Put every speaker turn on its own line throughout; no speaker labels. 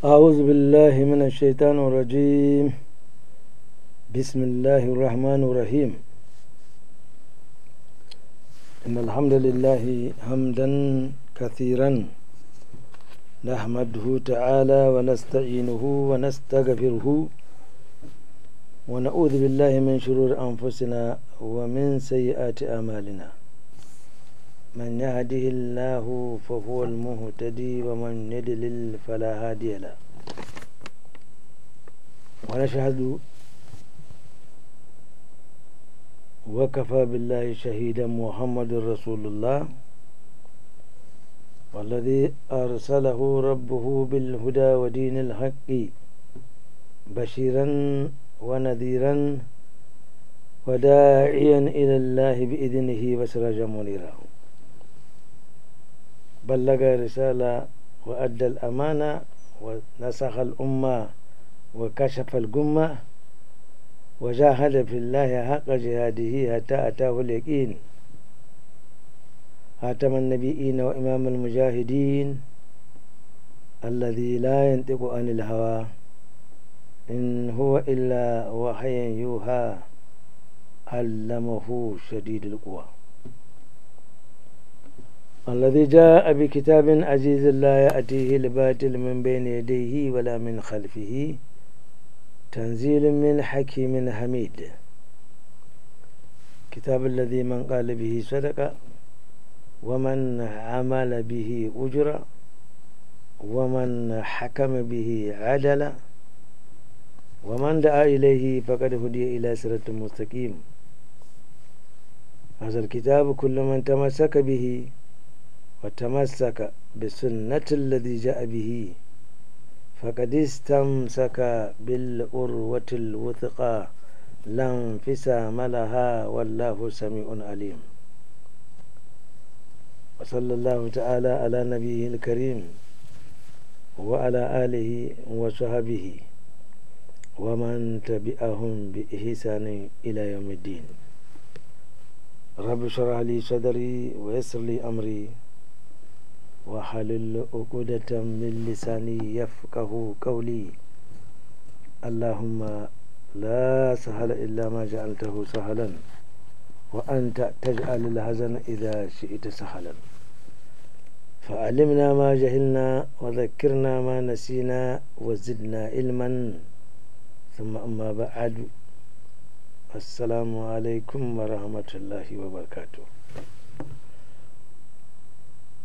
أعوذ بالله من الشيطان الرجيم. بسم الله الرحمن الرحيم. إن الحمد لله حمدا كثيرا نحمده تعالى ونستعينه ونستغفره ونعوذ بالله من شرور أنفسنا ومن سيئات أعمالنا. من يهده الله فهو المهتدي ومن يضلل فلا هادي له. ونشهد وكفى بالله شهيدا محمد رسول الله والذي أرسله ربه بالهدى ودين الحق بشيرا ونذيرا وداعيا إلى الله بإذنه وسراجا منيرا. بلغ الرسالة وأدى الأمانة ونصح الأمة وكشف الغمة وجاهد في الله حق جهاده حتى أتاه اليقين. خاتم النبيين وإمام المجاهدين الذي لا ينطق عن الهوى إن هو إلا وحي يوحى علمه شديد القوى. الذي جاء بكتاب عزيز لا يأتيه الباطل من بين يديه ولا من خلفه تنزيل من حكيم حميد. كتاب الذي من قال به صدق ومن عمل به أجر ومن حكم به عدل ومن دعا إليه فقد هدي إلى صراط مستقيم. هذا الكتاب كل من تمسك به وتمسك بسنة الذي جاء به فقد استمسك بالعروة الوثقى لا انفصام لها والله سميع عليم. وصلى الله تعالى على نبيه الكريم وعلى آله وصحبه ومن تبعهم بإحسان إلى يوم الدين. رب اشرح لي صدري ويسر لي أمري وحلل عقدة من لساني يفقه قولي. اللهم لا سهل إلا ما جعلته سهلا وأنت تجعل الحزن إذا شئت سهلا. فعلمنا ما جهلنا وذكرنا ما نسينا وزدنا علما. ثم أما بعد. السلام عليكم ورحمة الله وبركاته.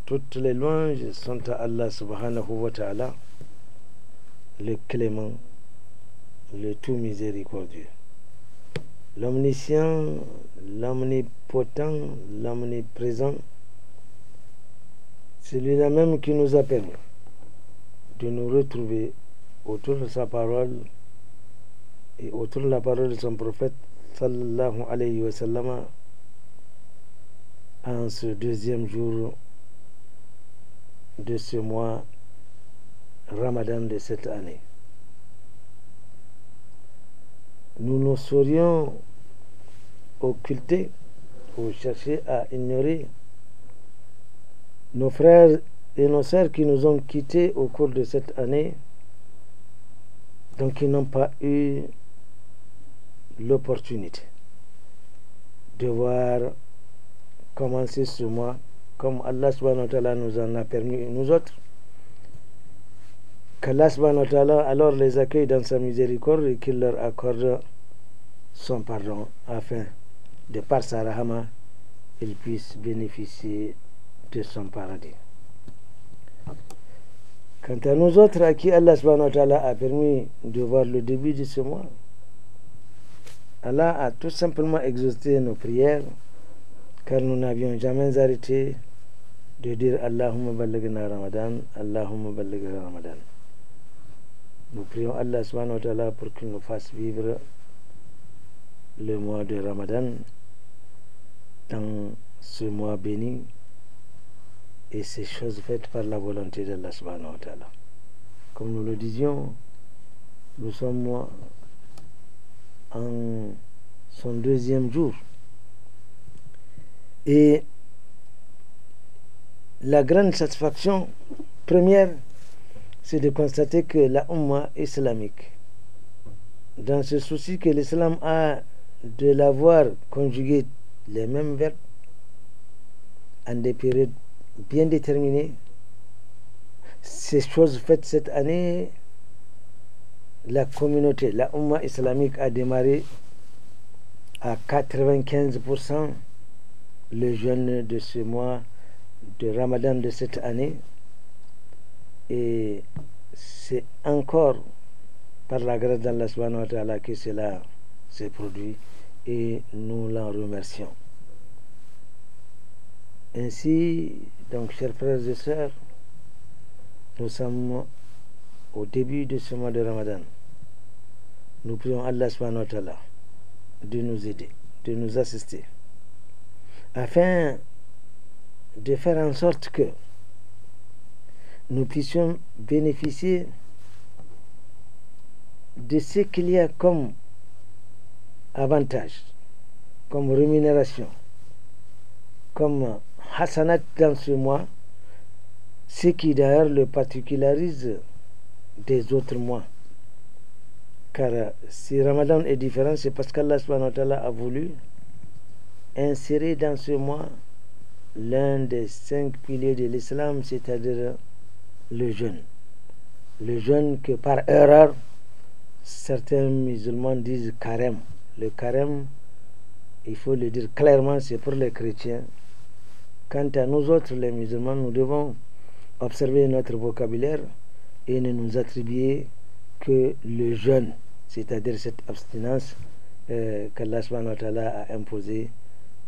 Toutes les louanges sont à Allah subhanahu wa ta'ala, le clément, le tout miséricordieux, l'omniscient, l'omnipotent, l'omniprésent, celui-là même qui nous a permis de nous retrouver autour de sa parole et autour de la parole de son prophète sallallahu alayhi wa sallam en ce deuxième jour de ce mois Ramadan de cette année. Nous nous serions occultés ou chercher à ignorer nos frères et nos sœurs qui nous ont quittés au cours de cette année, donc qui n'ont pas eu l'opportunité de voir commencer ce mois comme Allah subhanahu wa ta'ala nous en a permis, nous autres, qu'Allah subhanahu wa ta'ala alors les accueille dans sa miséricorde et qu'il leur accorde son pardon afin de par sa rahama ils puissent bénéficier de son paradis. Quant à nous autres à qui Allah subhanahu wa ta'ala a permis de voir le début de ce mois, Allah a tout simplement exaucé nos prières car nous n'avions jamais arrêté de dire Allahumma ballighna Ramadan, Allahumma ballighna Ramadan. Nous prions Allah subhanahu wa ta'ala pour qu'il nous fasse vivre le mois de Ramadan dans ce mois béni et ces choses faites par la volonté d'Allah subhanahu wa ta'ala. Comme nous le disions, nous sommes en son deuxième jour et la grande satisfaction première, c'est de constater que la Ummah islamique, dans ce souci que l'islam a de l'avoir conjugué les mêmes verbes en des périodes bien déterminées, ces choses faites cette année, la communauté, la Ummah islamique a démarré à 95% le jeûne de ce mois de Ramadan de cette année, et c'est encore par la grâce d'Allah subhanahu wa ta'ala que cela s'est produit et nous l'en remercions. Ainsi, donc, chers frères et sœurs, nous sommes au début de ce mois de Ramadan. Nous prions Allah subhanahu wa ta'ala de nous aider, de nous assister, afin de faire en sorte que nous puissions bénéficier de ce qu'il y a comme avantage, comme rémunération, comme hasanat dans ce mois, ce qui d'ailleurs le particularise des autres mois. Car si Ramadan est différent, c'est parce qu'Allah subhanahu wa ta'ala a voulu insérer dans ce mois l'un des 5 piliers de l'islam, c'est-à-dire le jeûne. Le jeûne que par erreur, certains musulmans disent carême. Le carême, il faut le dire clairement, c'est pour les chrétiens. Quant à nous autres, les musulmans, nous devons observer notre vocabulaire et ne nous attribuer que le jeûne, c'est-à-dire cette abstinence qu'Allah subhanahu wa ta'ala a imposée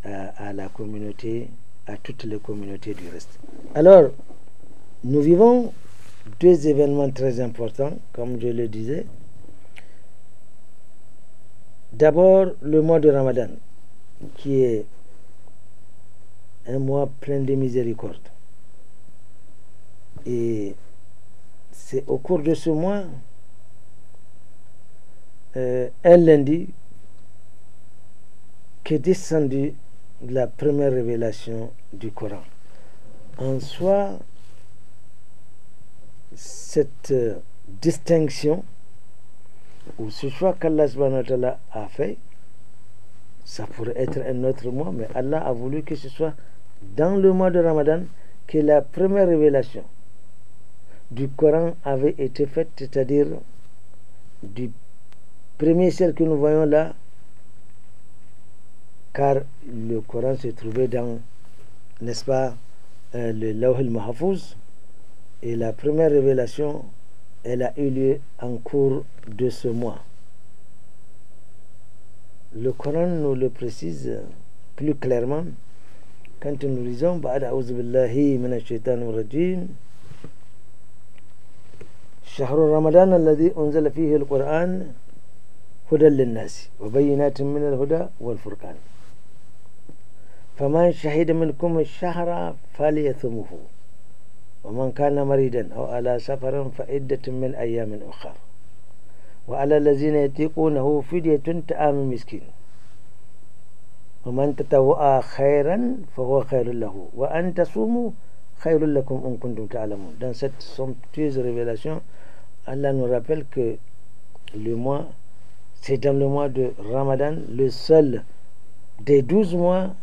à la communauté, à toutes les communautés du reste. Alors, nous vivons 2 événements très importants, comme je le disais. D'abord, le mois de Ramadan, qui est un mois plein de miséricorde. Et c'est au cours de ce mois, un lundi, qu'est descendue la première révélation du Coran. En soi, cette distinction ou ce choix qu'Allah subhanahu wa ta'ala a fait, ça pourrait être un autre mois, mais Allah a voulu que ce soit dans le mois de Ramadan que la première révélation du Coran avait été faite, c'est-à-dire du premier ciel que nous voyons là, car le Coran se trouvait dans, n'est-ce pas, le Lawh al-Mahfouz, et la première révélation, elle a eu lieu en cours de ce mois. Le Coran nous le précise plus clairement quand nous lisons Ba'ad a'udhu billahi minash shaitanir rajim Shahru Ramadan alladhi unzila fihi al-Quran hudan lin-nasi wa bayyinatin min al-huda wal-furqan faman shahida minkum ash-shahra falyasumhu ومن كان مريضا أو على سفر فعدة من أيام أخر وعلى الذين يطيقونه فدية طعام مسكين ومن تطوع خيرا فهو خير له وأن تصوموا خير لكم إن كنتم تعلمون. Dans cette somptueuse révélation, Allah nous rappelle que le mois, c'est dans le mois de Ramadan, le seul des 12 mois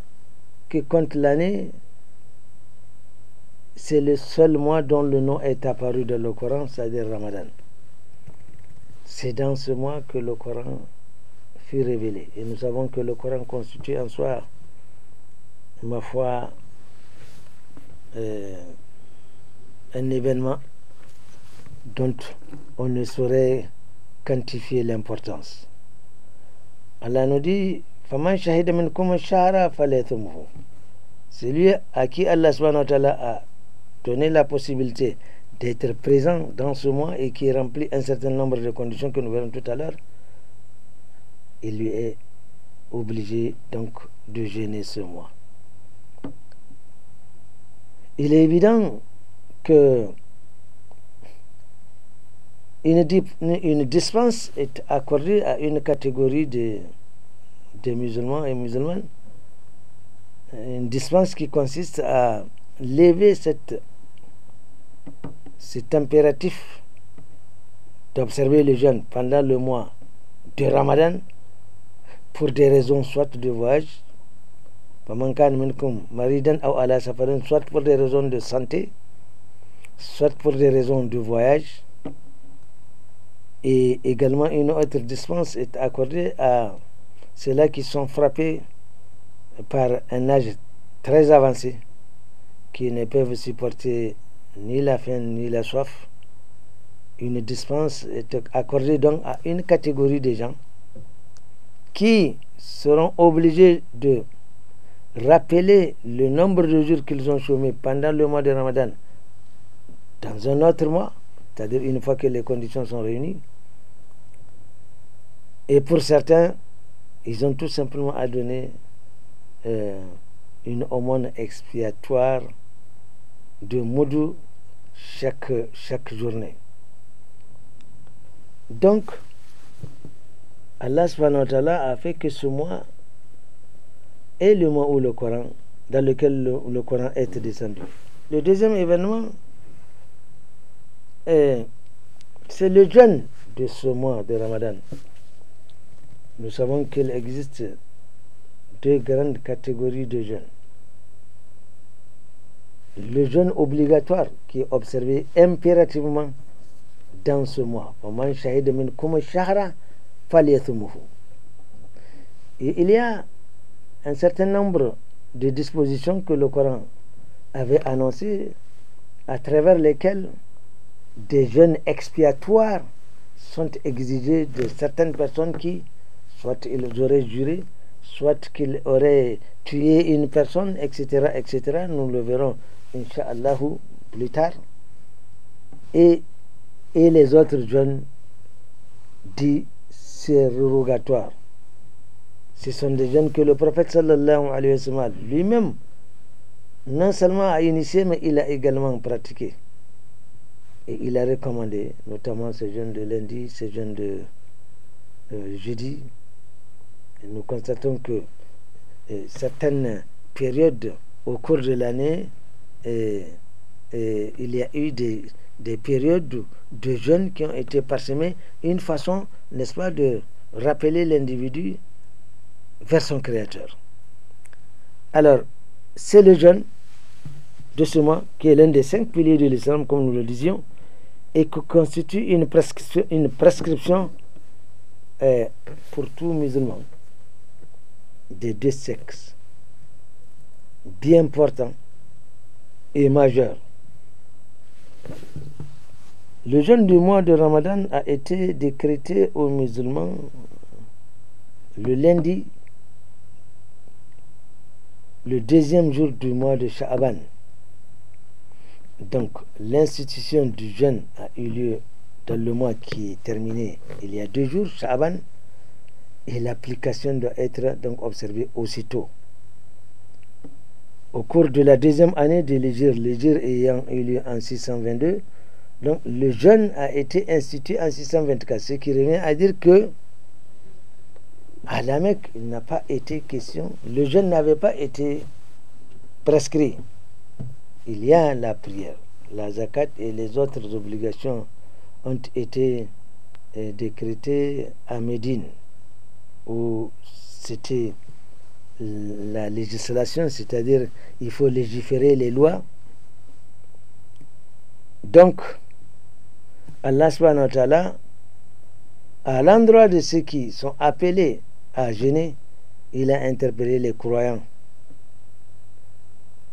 qui compte l'année. C'est le seul mois dont le nom est apparu dans le Coran, c'est-à-dire Ramadan. C'est dans ce mois que le Coran fut révélé. Et nous savons que le Coran constitue en soi, ma foi, un événement dont on ne saurait quantifier l'importance. Allah nous dit فَمَنْ شَهِدَ مِنْكُمُ الشَّهْرَ فَلْيَصُمْهُ. C'est lui à qui Allah subhanahu wa ta'ala a donné la possibilité d'être présent dans ce mois et qui remplit un certain nombre de conditions que nous verrons tout à l'heure, il lui est obligé donc de jeûner ce mois. Il est évident que une dispense est accordée à une catégorie de musulmans et musulmanes, une dispense qui consiste à lever cet impératif d'observer les jeûnes pendant le mois de Ramadan pour des raisons soit de voyage, soit pour des raisons de santé, soit pour des raisons de voyage. Et également une autre dispense est accordée à ceux-là qui sont frappés par un âge très avancé, qui ne peuvent supporter ni la faim ni la soif. Une dispense est accordée donc à une catégorie de gens qui seront obligés de rappeler le nombre de jours qu'ils ont chômé pendant le mois de Ramadan dans un autre mois, c'est-à-dire une fois que les conditions sont réunies. Et pour certains, ils ont tout simplement à donner une aumône expiatoire de moudou chaque journée. Donc, Allah subhanahu wa ta'ala a fait que ce mois est le mois où le Coran, dans lequel le Coran est descendu. Le deuxième événement, c'est le jeûne de ce mois de Ramadan. Nous savons qu'il existe deux grandes catégories de jeûnes. Le jeûne obligatoire qui est observé impérativement dans ce mois. Et il y a un certain nombre de dispositions que le Coran avait annoncées, à travers lesquelles des jeûnes expiatoires sont exigés de certaines personnes qui, soit ils auraient juré, soit qu'ils auraient tué une personne, etc., etc. Nous le verrons, Inch'Allah, plus tard. Et les autres jeûnes dits surrogatoires. Ce sont des jeûnes que le prophète sallallahu alayhi wa sallam lui-même non seulement a initié, mais il a également pratiqué. Et il a recommandé, notamment ce jeûne de lundi, ce jeûne de jeudi. Et nous constatons que certaines périodes au cours de l'année, il y a eu des périodes de jeûne qui ont été parsemées, une façon, n'est-ce pas, de rappeler l'individu vers son Créateur. Alors, c'est le jeûne de ce mois qui est l'un des 5 piliers de l'islam, comme nous le disions, et qui constitue une prescription pour tout musulman des deux sexes, bien important et majeur. Le jeûne du mois de Ramadan a été décrété aux musulmans le lundi, le deuxième jour du mois de Sha'aban. Donc, l'institution du jeûne a eu lieu dans le mois qui est terminé il y a 2 jours, Sha'aban, et l'application doit être donc observée aussitôt. Au cours de la deuxième année de l'Hégire ayant eu lieu en 622, donc le jeûne a été institué en 624, ce qui revient à dire que à la Mecque, il n'a pas été question, le jeûne n'avait pas été prescrit. Il y a la prière, la zakat et les autres obligations ont été décrétées à Médine, où c'était la législation, c'est-à-dire il faut légiférer les lois. Donc, Allah subhanahu wa ta'ala, à l'endroit de ceux qui sont appelés à jeûner, il a interpellé les croyants,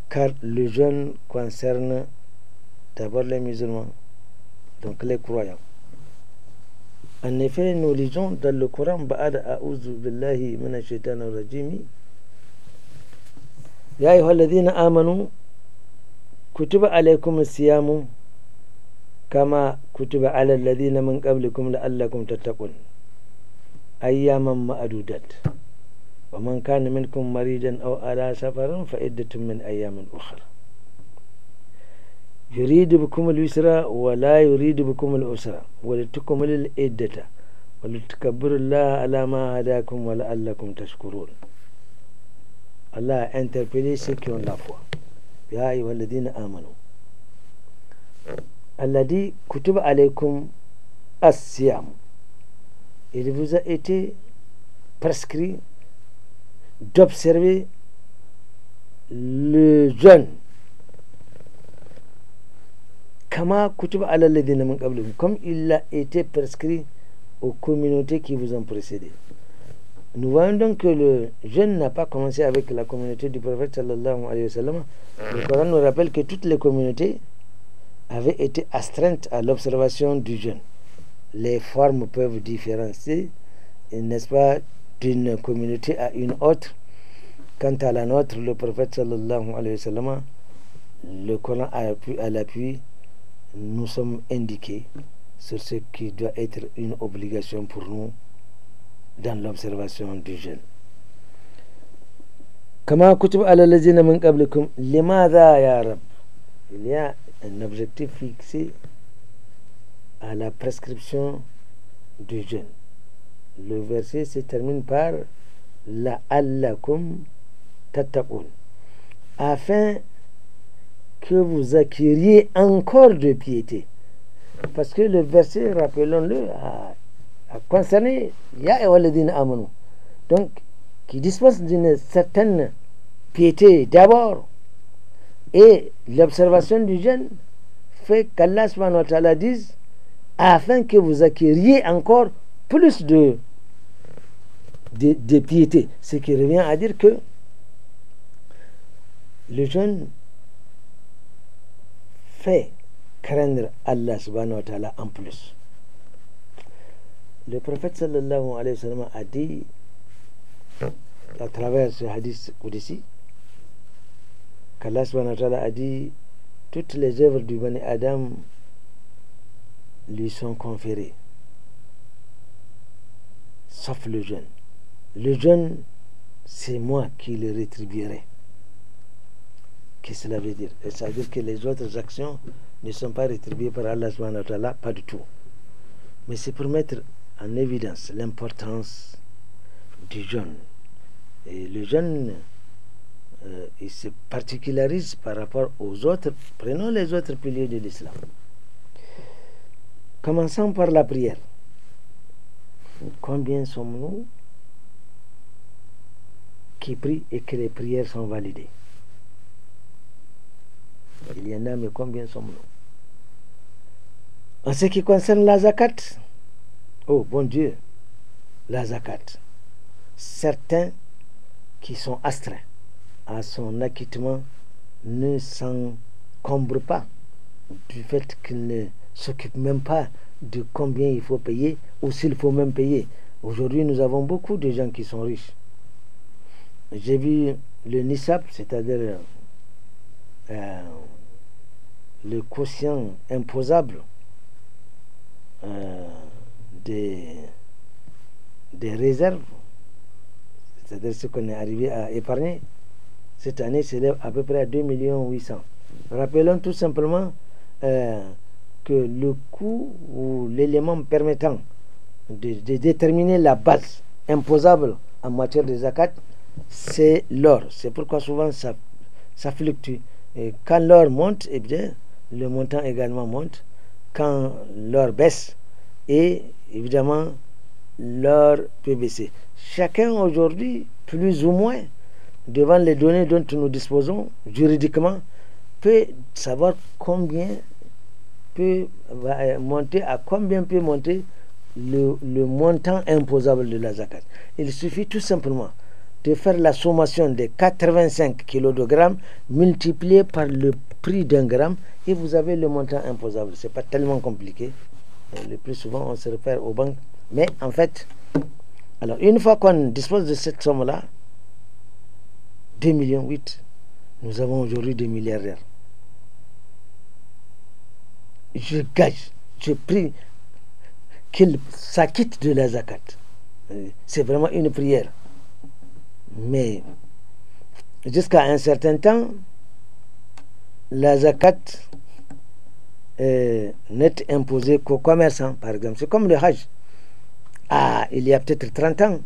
car le jeûne concerne d'abord les musulmans, donc les croyants. En effet, nous lisons dans le Coran, Ba'ad a'udhu billahi minash shaitanir rajim, Ya ayyuhalladhina amanu kutiba alaykumus siyamu kama kutiba alal ladhina min qablikum la'allakum tattaqun ayyaman ma'dudat wa man kana minkum maridan aw ala safarin fa iddatun min ayyamin ukhra yuridu bikum al-yusra wa la yuridu bikum al-usra wa litukmilu al-iddata wa litukabbiru Allah ala ma hadakum wa la'allakum tashkurun. Allah a interpellé ceux qui ont la foi. Ya ayyuhalladhina amanu. Allah dit Kutiba alaykum as-siyam. Il vous a été prescrit d'observer le jeûne. Kama kutiba ala alladhina min qablikum, comme il a été prescrit aux communautés qui vous ont précédé. Nous voyons donc que le jeûne n'a pas commencé avec la communauté du prophète sallallahu alayhi wa sallam. Le Coran nous rappelle que toutes les communautés avaient été astreintes à l'observation du jeûne. Les formes peuvent différencier, n'est-ce pas, d'une communauté à une autre. Quant à la nôtre, le prophète sallallahu alayhi wa sallam, le Coran à l'appui, nous sommes indiqués sur ce qui doit être une obligation pour nous dans l'observation du jeûne. Kama kutiba ala allazina min qablikum, limadha ya Rab? Il y a un objectif fixé à la prescription du jeûne. Le verset se termine par la'allakum tattaqun, afin que vous acquériez encore de piété. Parce que le verset, rappelons-le, a concerné Ya ayyuhalladhina amanu, donc qui dispose d'une certaine piété d'abord, et l'observation du jeûne fait qu'Allah subhanahu wa ta'ala dise afin que vous acquériez encore plus de piété, ce qui revient à dire que le jeûne fait craindre Allah subhanahu wa ta'ala en plus. Le prophète sallallahu alayhi wa sallam a dit à travers ce hadith Qudsi qu'Allah subhanahu wa ta'ala a dit toutes les œuvres du Bani Adam lui sont conférées sauf le jeûne. Le jeûne, c'est moi qui le rétribuerai. Qu'est-ce que cela veut dire? Ça veut dire que les autres actions ne sont pas rétribuées par Allah subhanahu wa ta'ala, pas du tout. Mais c'est pour mettre en évidence l'importance du jeûne. Et le jeûne, il se particularise par rapport aux autres. Prenons les autres piliers de l'islam. Commençons par la prière. Combien sommes-nous qui prient et que les prières sont validées? Il y en a, mais combien sommes-nous? En ce qui concerne la zakat, oh bon Dieu, la zakat, certains qui sont astreints à son acquittement ne s'encombrent pas du fait qu'ils ne s'occupent même pas de combien il faut payer ou s'il faut même payer. Aujourd'hui, nous avons beaucoup de gens qui sont riches. J'ai vu le nisab, c'est-à-dire le quotient imposable des réserves, c'est-à-dire ce qu'on est arrivé à épargner. Cette année s'élève à peu près à 2 800 000. Rappelons tout simplement que le coût ou l'élément permettant de déterminer la base imposable en matière de zakat, c'est l'or. C'est pourquoi souvent ça fluctue. Et quand l'or monte, eh bien, le montant également monte. Quand l'or baisse, et évidemment, l'or peut baisser. Chacun aujourd'hui, plus ou moins, devant les données dont nous disposons juridiquement, peut savoir combien peut monter, à combien peut monter le montant imposable de la zakat. Il suffit tout simplement de faire la sommation des 85 kg multiplié par le prix d'un gramme et vous avez le montant imposable. C'est pas tellement compliqué. Le plus souvent, on se réfère aux banques. Mais en fait, alors une fois qu'on dispose de cette somme-là, 2,8 millions, nous avons aujourd'hui des milliardaires. Je gage, je prie qu'ils s'acquittent de la zakat. C'est vraiment une prière. Mais jusqu'à un certain temps, la zakat n'est imposée qu'aux commerçants, par exemple. C'est comme le Hajj. Il y a peut-être 30 ans,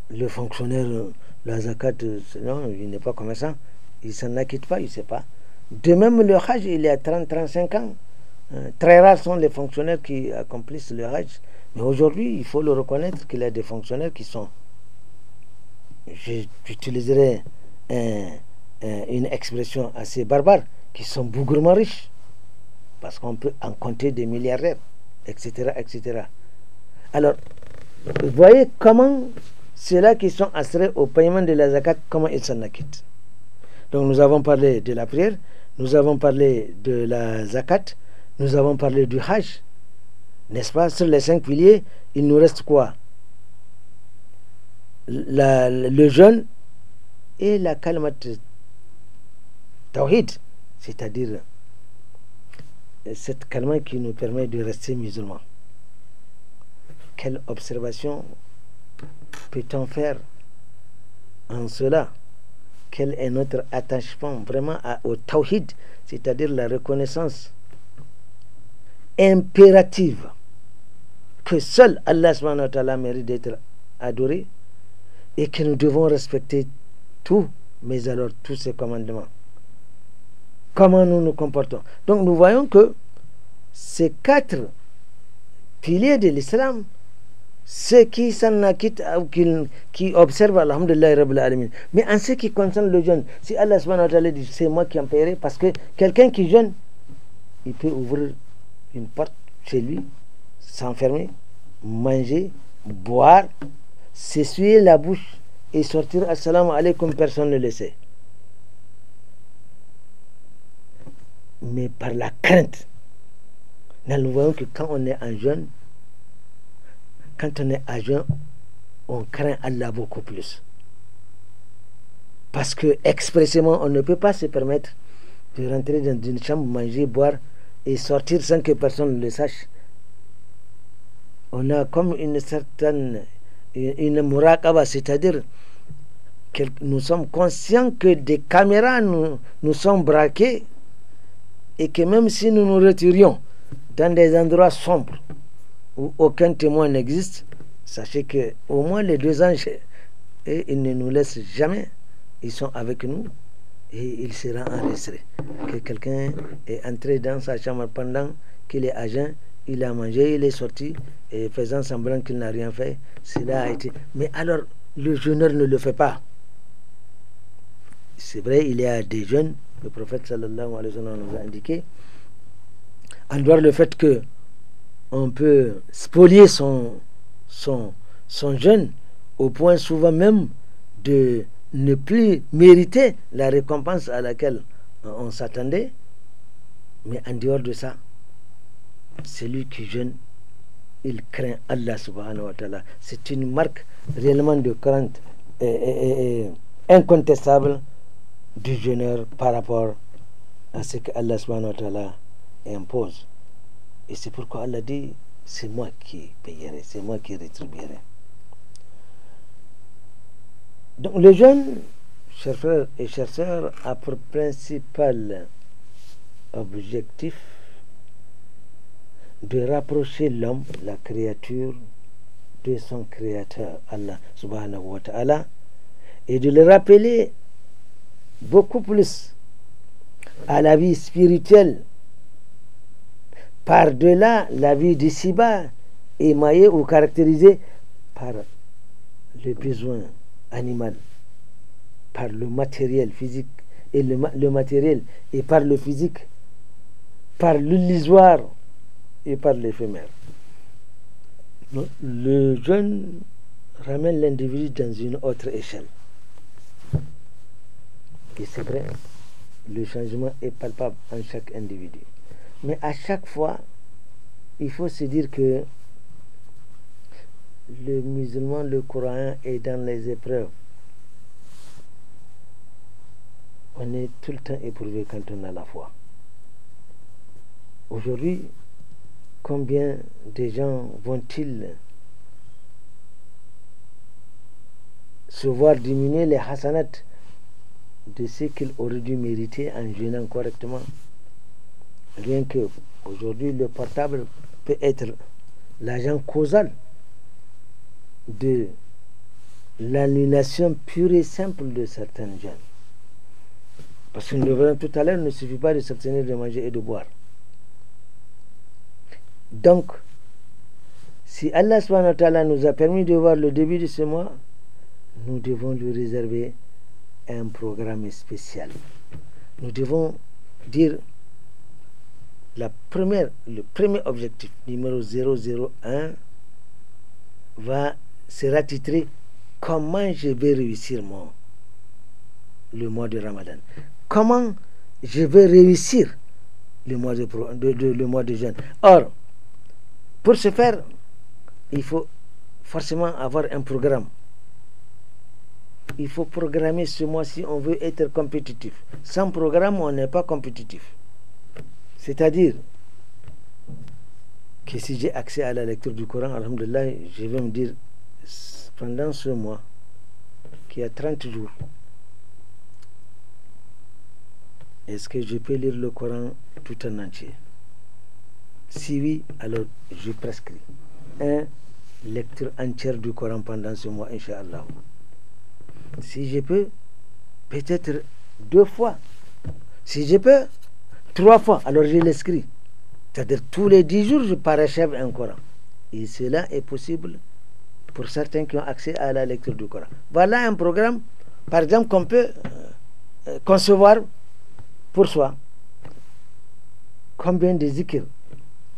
le fonctionnaire, la zakat, non, il n'est pas commerçant, il ne s'en acquitte pas, il ne sait pas. De même, le Hajj, il y a 30-35 ans, Très rares sont les fonctionnaires qui accomplissent le Hajj. Mais aujourd'hui, il faut le reconnaître qu'il y a des fonctionnaires qui sont, j'utiliserai une expression assez barbare, qui sont bougrement riches. Parce qu'on peut en compter des milliardaires, etc., etc. Alors, vous voyez comment ceux-là qui sont assurés au paiement de la zakat, comment ils s'en acquittent. Donc nous avons parlé de la prière, nous avons parlé de la zakat, nous avons parlé du hajj, n'est-ce pas? Sur les 5 piliers, il nous reste quoi? Le jeûne et la kalmat tawhid, c'est-à-dire cette kalma qui nous permet de rester musulmans. Quelle observation peut-on faire en cela? Quel est notre attachement vraiment au tawhid, c'est-à-dire la reconnaissance impérative que seul Allah subhanahu wa ta'ala mérite d'être adoré et que nous devons respecter tout, mais alors tous ses commandements. Comment nous nous comportons? Donc nous voyons que ces 4 piliers de l'islam, ceux qui s'en acquittent ou qui observent, alhamdulillah rabbil alamin. Mais en ce qui concerne le jeûne, si Allah subhanahu wa ta'ala dit c'est moi qui en paierai, parce que quelqu'un qui jeûne, il peut ouvrir une porte chez lui, s'enfermer, manger, boire, s'essuyer la bouche et sortir assalamu alaikum, personne ne le sait. Mais par la crainte, nous voyons que quand on est en jeûne, on craint Allah beaucoup plus. Parce que expressément, on ne peut pas se permettre de rentrer dans une chambre, manger, boire et sortir sans que personne ne le sache. On a comme une certaine muraqaba, c'est-à-dire que nous sommes conscients que des caméras nous sont braquées et que même si nous nous retirions dans des endroits sombres où aucun témoin n'existe, sachez que au moins les 2 anges, ils ne nous laissent jamais, ils sont avec nous et il sera enregistré que quelqu'un est entré dans sa chambre pendant qu'il est à jeun, il a mangé, il est sorti et faisant semblant qu'il n'a rien fait, cela a été. Mais alors le jeûneur ne le fait pas. C'est vrai, il y a des jeûnes, le prophète sallallahu alayhi wa sallam nous a indiqué, en dehors le fait que on peut spolier son jeûne au point souvent même de ne plus mériter la récompense à laquelle on s'attendait. Mais en dehors de ça, celui qui jeûne, il craint Allah subhanahu wa ta'ala. C'est une marque réellement de crainte incontestable du jeûneur par rapport à ce que Allah subhanahu wa ta'ala impose. Et c'est pourquoi Allah dit, c'est moi qui payerai, c'est moi qui rétribuerai. Donc le jeûne, chers frères et chers sœurs, a pour principal objectif de rapprocher l'homme, la créature, de son créateur, Allah subhanahu wa ta'ala, et de le rappeler beaucoup plus à la vie spirituelle, par-delà la vie d'ici-bas, émaillée ou caractérisée par le besoin animal, par le matériel physique, et le matériel, et par le physique, par l'illusoire et par l'éphémère. Le jeûne ramène l'individu dans une autre échelle. Et c'est vrai, le changement est palpable en chaque individu. Mais à chaque fois, il faut se dire que le musulman, le croyant est dans les épreuves. On est tout le temps éprouvé quand on a la foi. Aujourd'hui, combien de gens vont-ils se voir diminuer les hasanat de ce qu'ils auraient dû mériter en jeûnant correctement? Rien que aujourd'hui, le portable peut être l'agent causal de l'annulation pure et simple de certains jeûnes. Parce que nous le verrons tout à l'heure, il ne suffit pas de s'abstenir de manger et de boire. Donc, si Allah subhanahu wa ta'ala nous a permis de voir le début de ce mois, nous devons lui réserver un programme spécial. Nous devons dire le premier objectif, numéro 001, sera titré « Comment je vais réussir le mois de Ramadan ?» Comment je vais réussir le mois de jeûne. Or, pour ce faire, il faut forcément avoir un programme. Il faut programmer ce mois si on veut être compétitif. Sans programme, on n'est pas compétitif. C'est-à-dire que si j'ai accès à la lecture du Coran, alhamdulillah, je vais me dire, pendant ce mois, qui a 30 jours, est-ce que je peux lire le Coran tout en entier? Si oui, alors je prescris une lecture entière du Coran pendant ce mois, Inch'Allah. Si je peux, peut-être 2 fois. Si je peux, 3 fois, alors je l'inscris. C'est-à-dire tous les 10 jours, je parachève un Coran. Et cela est possible pour certains qui ont accès à la lecture du Coran. Voilà un programme, par exemple, qu'on peut concevoir pour soi. Combien de zikr?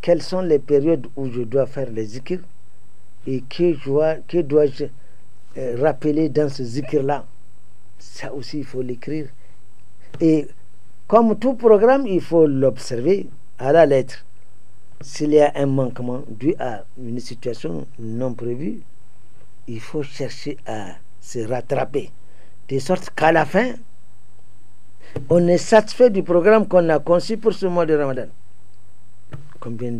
Quelles sont les périodes où je dois faire les zikr? Et que dois-je rappeler dans ce zikr-là? Ça aussi, il faut l'écrire. Et comme tout programme, il faut l'observer à la lettre. S'il y a un manquement dû à une situation non prévue, il faut chercher à se rattraper. De sorte qu'à la fin, on est satisfait du programme qu'on a conçu pour ce mois de Ramadan. Combien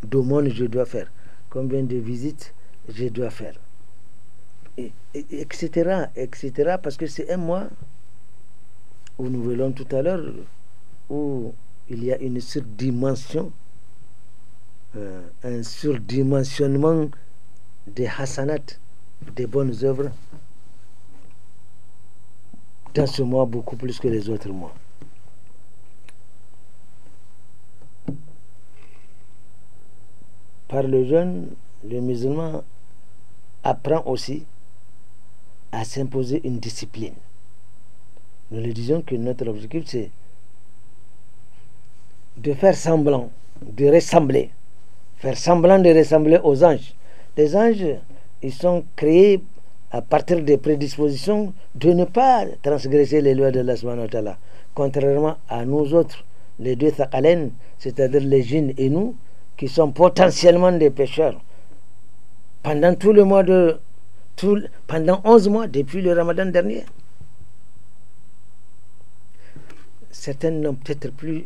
d'aumônes je dois faire? Combien de visites je dois faire? Etc. Parce que c'est un mois où nous verrons tout à l'heure où il y a une surdimension, un surdimensionnement des hasanat, des bonnes œuvres dans ce mois beaucoup plus que les autres mois. Par le jeûne, le musulman apprend aussi à s'imposer une discipline. Nous le disons que notre objectif, c'est de faire semblant, de ressembler, faire semblant de ressembler aux anges. Les anges, ils sont créés à partir des prédispositions de ne pas transgresser les lois de Allah subhanahu wa ta'ala. Contrairement à nous autres, les deux thaqalain, c'est-à-dire les djinns et nous, qui sont potentiellement des pécheurs. Pendant tout le mois pendant 11 mois, depuis le Ramadan dernier, certains n'ont peut-être plus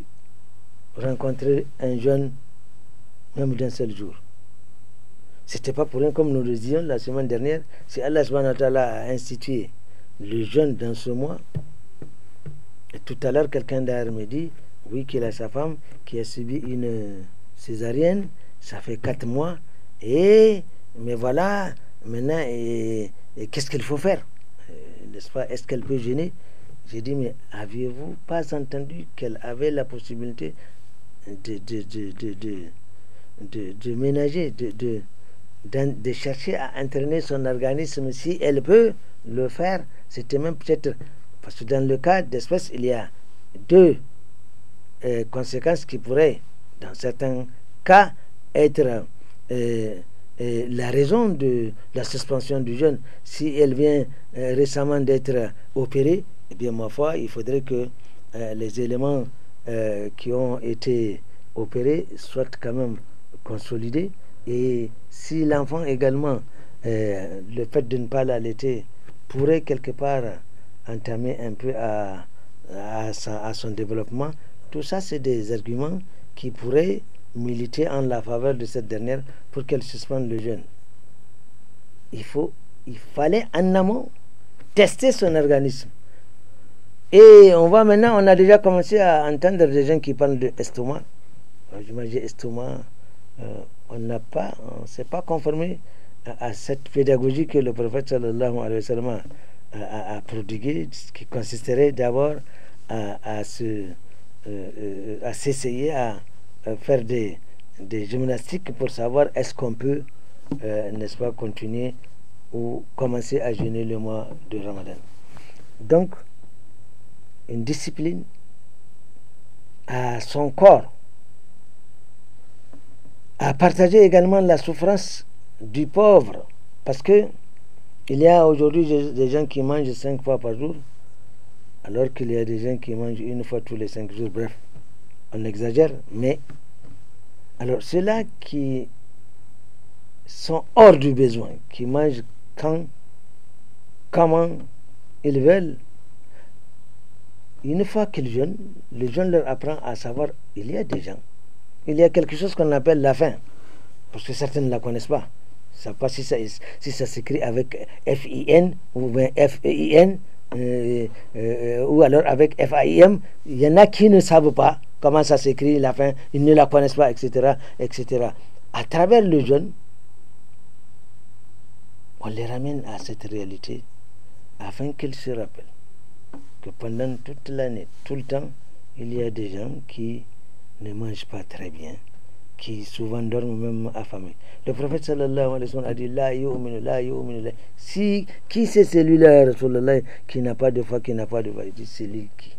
rencontré un jeûne même d'un seul jour. C'était pas pour rien, comme nous le disions la semaine dernière, si Allah subhanahu wa ta'ala a institué le jeûne dans ce mois. Et tout à l'heure, quelqu'un d'ailleurs me dit, oui, qu'il a sa femme qui a subi une césarienne, ça fait 4 mois, mais voilà, maintenant, qu'est-ce qu'il faut faire? N'est-ce pas? Est-ce qu'elle peut jeûner? J'ai dit, mais aviez-vous pas entendu qu'elle avait la possibilité de ménager, de chercher à entraîner son organisme? Si elle peut le faire, c'était même peut-être, parce que dans le cas d'espèce, il y a 2 conséquences qui pourraient, dans certains cas, être la raison de la suspension du jeûne. Si elle vient récemment d'être opérée, eh bien, ma foi, il faudrait que les éléments qui ont été opérés soient quand même consolidés. Et si l'enfant également, le fait de ne pas l'allaiter pourrait quelque part entamer un peu à son développement, tout ça, c'est des arguments qui pourraient militer en la faveur de cette dernière pour qu'elle suspende le jeûne. Il fallait en amont tester son organisme. Et on voit maintenant, on a déjà commencé à entendre des gens qui parlent de estomac. J'imagine estomac, on ne s'est pas conformé à cette pédagogie que le prophète sallallahu alayhi wa sallam a prodiguée, qui consisterait d'abord à s'essayer à faire des gymnastiques pour savoir est-ce qu'on peut, n'est-ce pas, continuer ou commencer à jeûner le mois de Ramadan. Donc, une discipline à son corps, à partager également la souffrance du pauvre, parce que il y a aujourd'hui des gens qui mangent 5 fois par jour, alors qu'il y a des gens qui mangent 1 fois tous les 5 jours. Bref, on exagère, mais alors ceux-là qui sont hors du besoin, qui mangent quand, comment ils veulent, une fois qu'ils jeûnent, le jeûne leur apprend à savoir il y a des gens, il y a quelque chose qu'on appelle la faim, parce que certains ne la connaissent pas. Ils ne savent pas si ça s'écrit avec F-I-N ou bien F-E-I-N ou alors avec F-A-I-M. Il y en a qui ne savent pas comment ça s'écrit la faim, ils ne la connaissent pas, etc., etc. À travers le jeûne, on les ramène à cette réalité afin qu'ils se rappellent que pendant toute l'année, tout le temps, il y a des gens qui ne mangent pas très bien, qui souvent dorment même affamés. Le prophète sallallahu alayhi wa sallam a dit la yu'minu. Si qui c'est celui-là, Rasulullah, qui n'a pas de foi, qui n'a pas de foi? Il dit celui qui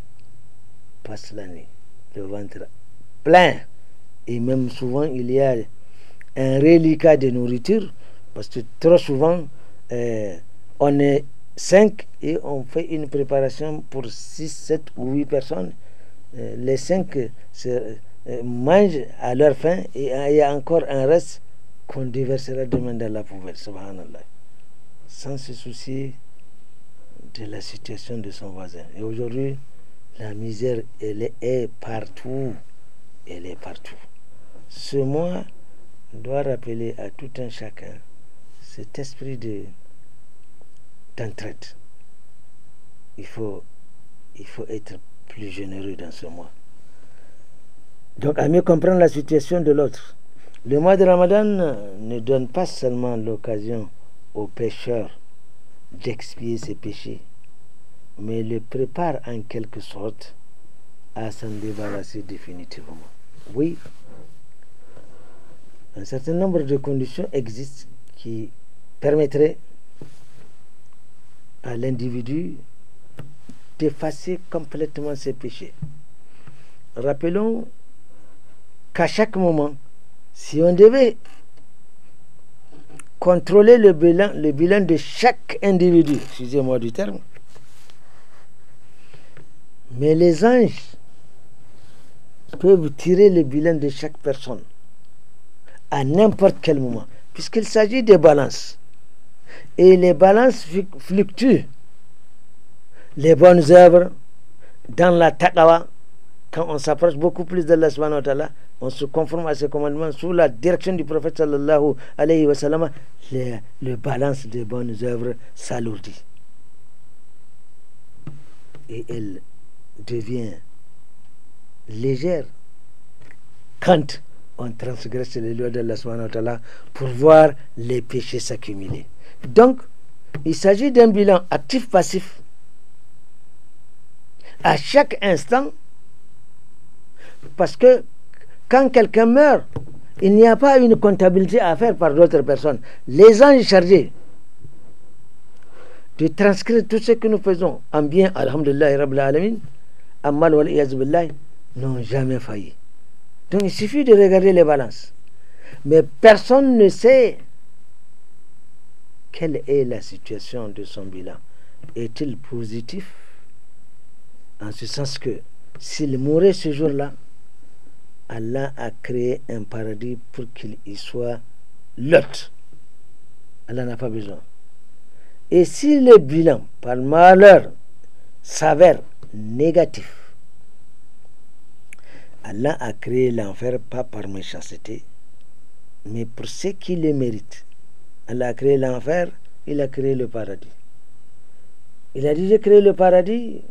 passe l'année, le ventre plein, et même souvent il y a un reliquat de nourriture, parce que trop souvent on est 5 et on fait une préparation pour 6, 7 ou 8 personnes. Les 5 mangent à leur faim et il y a encore un reste qu'on déversera demain dans la poubelle, subhanallah, sans se soucier de la situation de son voisin. Et aujourd'hui, la misère, elle est partout. Elle est partout. Ce mois doit rappeler à tout un chacun cet esprit d'entraide. Il faut être plus généreux dans ce mois. Donc, à mieux comprendre la situation de l'autre. Le mois de Ramadan ne donne pas seulement l'occasion aux pécheurs d'expier ses péchés, mais le prépare en quelque sorte à s'en débarrasser définitivement. Oui, un certain nombre de conditions existent qui permettraient à l'individu d'effacer complètement ses péchés. Rappelons qu'à chaque moment, si on devait contrôler le bilan de chaque individu, excusez-moi du terme, mais les anges peuvent tirer le bilan de chaque personne à n'importe quel moment, puisqu'il s'agit de balances. Et les balances fluctuent. Les bonnes œuvres, dans la taqwa, quand on s'approche beaucoup plus d'Allah subhanahu wa ta'ala, on se conforme à ses commandements sous la direction du prophète sallallahu alayhi wa sallam, le balance des bonnes œuvres s'alourdit. Et elle devient légère quand on transgresse les lois d'Allah subhanahu wa ta'ala pour voir les péchés s'accumuler. Donc, il s'agit d'un bilan actif-passif. À chaque instant, parce que quand quelqu'un meurt, il n'y a pas une comptabilité à faire par d'autres personnes. Les anges chargés de transcrire tout ce que nous faisons en bien, alhamdulillah rabbil alamin, en mal wal iyaz billah, n'ont jamais failli. Donc il suffit de regarder les balances. Mais personne ne sait quelle est la situation de son bilan. Est-il positif? En ce sens que s'il mourait ce jour-là, Allah a créé un paradis pour qu'il y soit l'hôte. Allah n'a pas besoin. Et si le bilan, par malheur, s'avère négatif, Allah a créé l'enfer pas par méchanceté, mais pour ceux qui le méritent. Allah a créé l'enfer, il a créé le paradis. Il a dit, j'ai créé le paradis.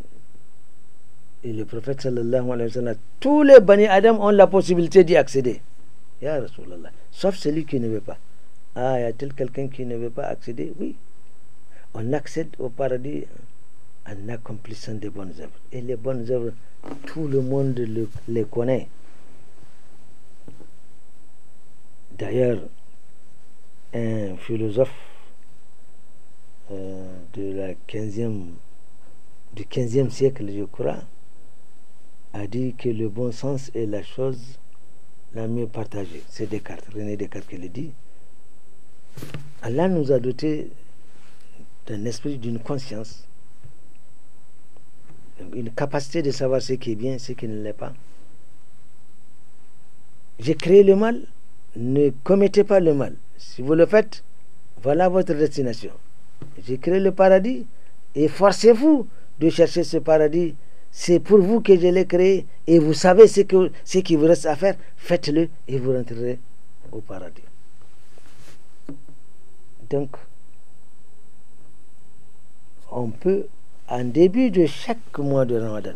Et le prophète sallallahu alayhi wa sallam, tous les Bani Adam ont la possibilité d'y accéder. Ya Rasulallah. Sauf celui qui ne veut pas. Ah, y a-t-il quelqu'un qui ne veut pas accéder? Oui. On accède au paradis en accomplissant des bonnes œuvres. Et les bonnes œuvres, tout le monde les connaît. D'ailleurs, un philosophe du 15e siècle, je crois, a dit que le bon sens est la chose la mieux partagée. C'est Descartes, René Descartes qui le dit. Allah nous a dotés d'un esprit, d'une conscience, une capacité de savoir ce qui est bien, ce qui ne l'est pas. J'ai créé le mal, ne commettez pas le mal. Si vous le faites, voilà votre destination. J'ai créé le paradis et forcez-vous de chercher ce paradis. C'est pour vous que je l'ai créé et vous savez ce qu'il vous reste à faire. Faites-le et vous rentrerez au paradis. Donc, on peut, en début de chaque mois de Ramadan,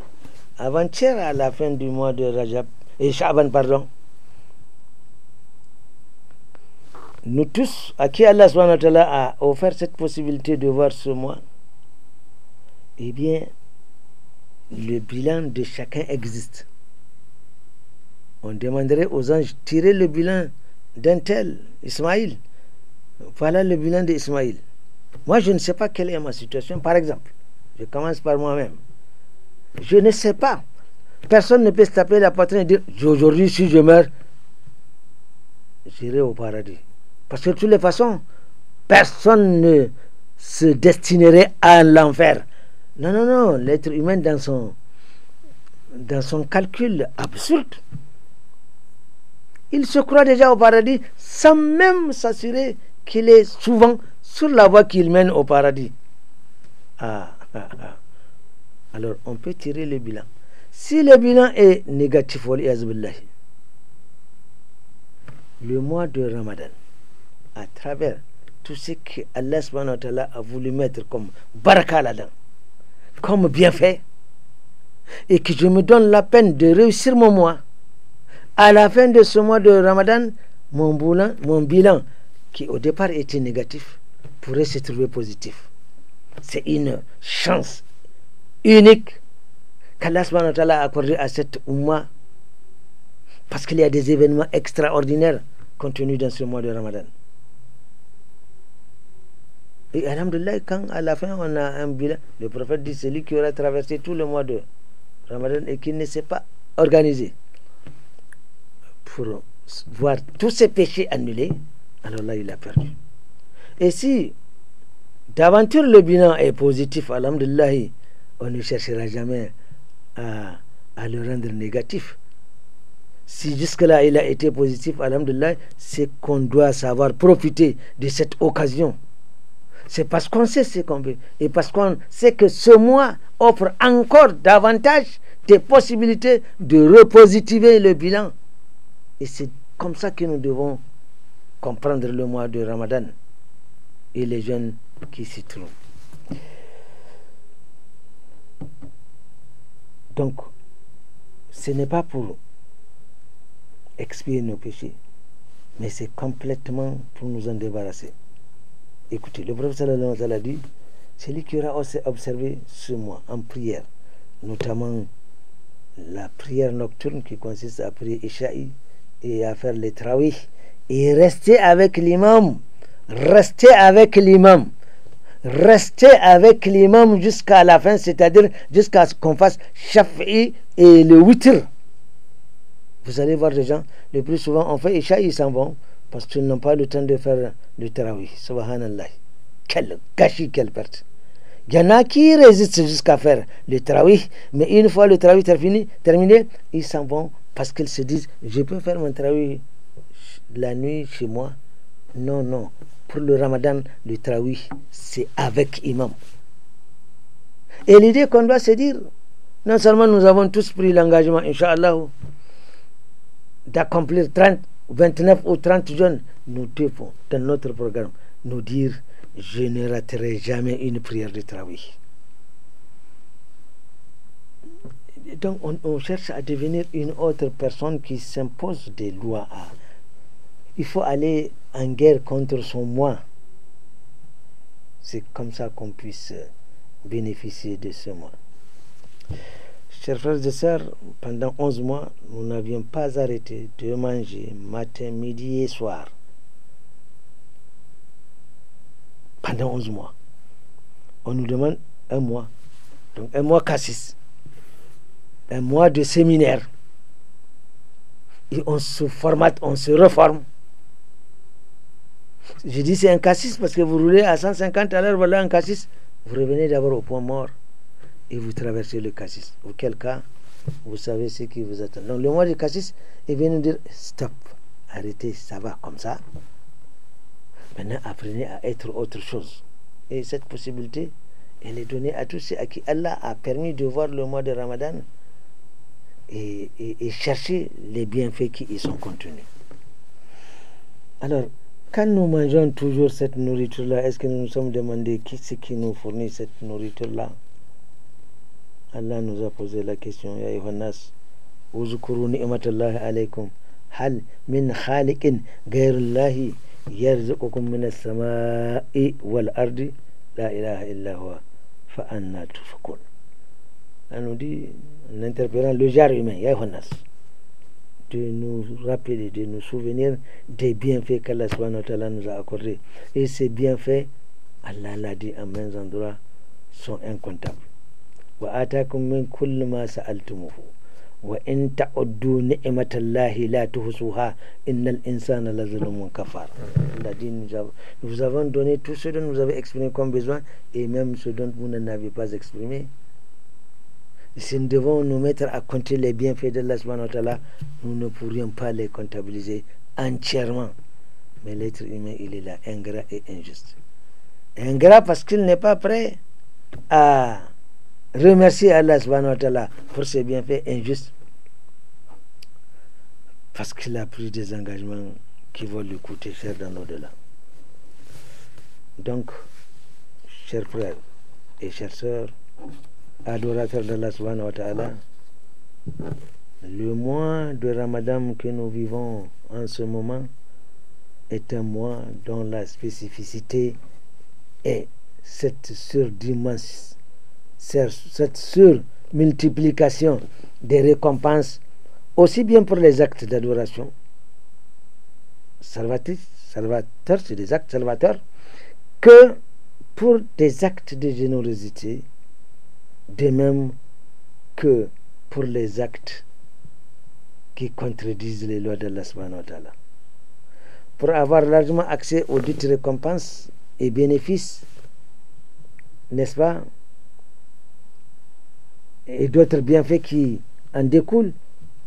avant-hier à la fin du mois de Rajab, et Sha'ban, pardon, nous tous, à qui Allah subhanahu wa ta'ala a offert cette possibilité de voir ce mois, eh bien, le bilan de chacun existe. On demanderait aux anges, tirez le bilan d'un tel, Ismaïl. Voilà le bilan d'Ismaïl. Moi, je ne sais pas quelle est ma situation. Par exemple, je commence par moi-même. Je ne sais pas. Personne ne peut se taper la poitrine et dire, aujourd'hui, si je meurs, j'irai au paradis. Parce que de toutes les façons, personne ne se destinerait à l'enfer. Non, non, non. L'être humain, dans son calcul absurde, il se croit déjà au paradis sans même s'assurer qu'il est souvent sur la voie qu'il mène au paradis. Alors, on peut tirer le bilan. Si le bilan est négatif, le mois de Ramadan, à travers tout ce que Allah subhanahu wa ta'ala a voulu mettre comme baraka là-dedans, comme bienfait, et que je me donne la peine de réussir mon mois, à la fin de ce mois de Ramadan, mon bilan qui au départ était négatif, pourrait se trouver positif. C'est une chance unique qu'Allah subhanahu wa ta'ala a accordée à cette Ummah, parce qu'il y a des événements extraordinaires contenus dans ce mois de Ramadan. Et alhamdulillah, quand à la fin on a un bilan, le prophète dit, celui qui aura traversé tout le mois de Ramadan et qui ne s'est pas organisé pour voir tous ses péchés annulés, alors là il a perdu. Et si d'aventure le bilan est positif, alhamdulillah, on ne cherchera jamais à le rendre négatif. Si jusque-là il a été positif, alhamdulillah, c'est qu'on doit savoir profiter de cette occasion. C'est parce qu'on sait ce qu'on veut et parce qu'on sait que ce mois offre encore davantage de possibilités de repositiver le bilan. Et c'est comme ça que nous devons comprendre le mois de Ramadan et les jeunes qui s'y trouvent. Donc, ce n'est pas pour expier nos péchés, mais c'est complètement pour nous en débarrasser. Écoutez, le prophète sallallahu alayhi wa sallam dit, celui qui aura observé ce mois en prière, notamment la prière nocturne qui consiste à prier Isha'i et à faire les Tarawih, et rester avec l'imam, jusqu'à la fin, c'est-à-dire jusqu'à ce qu'on fasse Shafi'i et le Witr. Vous allez voir des gens, le plus souvent on fait Isha'i, ils s'en vont parce qu'ils n'ont pas le temps de faire le Tarawih. Subhanallah. Quel gâchis, quelle perte. Il y en a qui résistent jusqu'à faire le Tarawih, mais une fois le Tarawih terminé, ils s'en vont parce qu'ils se disent, je peux faire mon Tarawih la nuit chez moi. Non, non. Pour le Ramadan, le Tarawih, c'est avec imam. Et l'idée qu'on doit se dire, non seulement nous avons tous pris l'engagement, Inch'Allah, d'accomplir 29 ou 30 jeunes, nous devons, dans notre programme, nous dire, je ne raterai jamais une prière de Tarawih. Donc on cherche à devenir une autre personne qui s'impose des lois. Il faut aller en guerre contre son moi. C'est comme ça qu'on puisse bénéficier de ce mois. chers frères et sœurs, pendant 11 mois, nous n'avions pas arrêté de manger matin, midi et soir. Pendant 11 mois. On nous demande un mois. Donc un mois cassis. Un mois de séminaire. Et on se formate, on se reforme. Je dis c'est un cassis parce que vous roulez à 150 à l'heure, voilà un cassis. Vous revenez d'abord au point mort et vous traversez le cassis. Auquel cas, vous savez ce qui vous attend. Donc le mois de cassis, il vient nous dire stop, arrêtez, ça va comme ça. Maintenant, apprenez à être autre chose. Et cette possibilité, elle est donnée à tous ceux à qui Allah a permis de voir le mois de Ramadan et chercher les bienfaits qui y sont contenus. Alors, quand nous mangeons toujours cette nourriture-là, est-ce que nous nous sommes demandé qui c'est qui nous fournit cette nourriture-là? Allah nous a posé la question, Ya Yohannas, Uzkuru ni'matallahi alaykum, hal min khaliqin ghayrullahi yarzuqukum min as-sama'i wal ardi, la ilaha illa huwa, fa anna tufakun. On nous dit, en interpellant le genre humain, Ya Yohannas, de nous rappeler, de nous souvenir des bienfaits qu'Allah subhanahu wa ta'ala nous a accordés. Et ces bienfaits, Allah l'a dit en maints endroits, sont incomptables. Wa atakum min kulli ma sa'altumuhu wa in ta'uddu ni'matallahi la tuhsuha innal insana lazalumun kafar. Allah dit, nous vous avons donné tout ce dont vous avez exprimé comme besoin et même ce dont vous n'en avez pas exprimé. Si nous devons nous mettre à compter les bienfaits d'Allah subhanahu wa ta'ala, nous ne pourrions pas les comptabiliser entièrement. Mais l'être humain, il est là, ingrat et injuste. Ingrat parce qu'il n'est pas prêt à remercier Allah subhanahu wa ta'ala pour ses bienfaits, injustes parce qu'il a pris des engagements qui vont lui coûter cher dans l'au-delà. Donc, chers frères et chères sœurs, adorateurs d'Allah subhanahu wa ta'ala, le mois de Ramadan que nous vivons en ce moment est un mois dont la spécificité est cette surmultiplication des récompenses, aussi bien pour les actes d'adoration salvateurs, c'est des actes salvateurs, que pour des actes de générosité, de même que pour les actes qui contredisent les lois d'Allah subhanahu wa ta'ala. Pour avoir largement accès aux dites récompenses et bénéfices, n'est-ce pas, et d'autres bienfaits qui en découlent,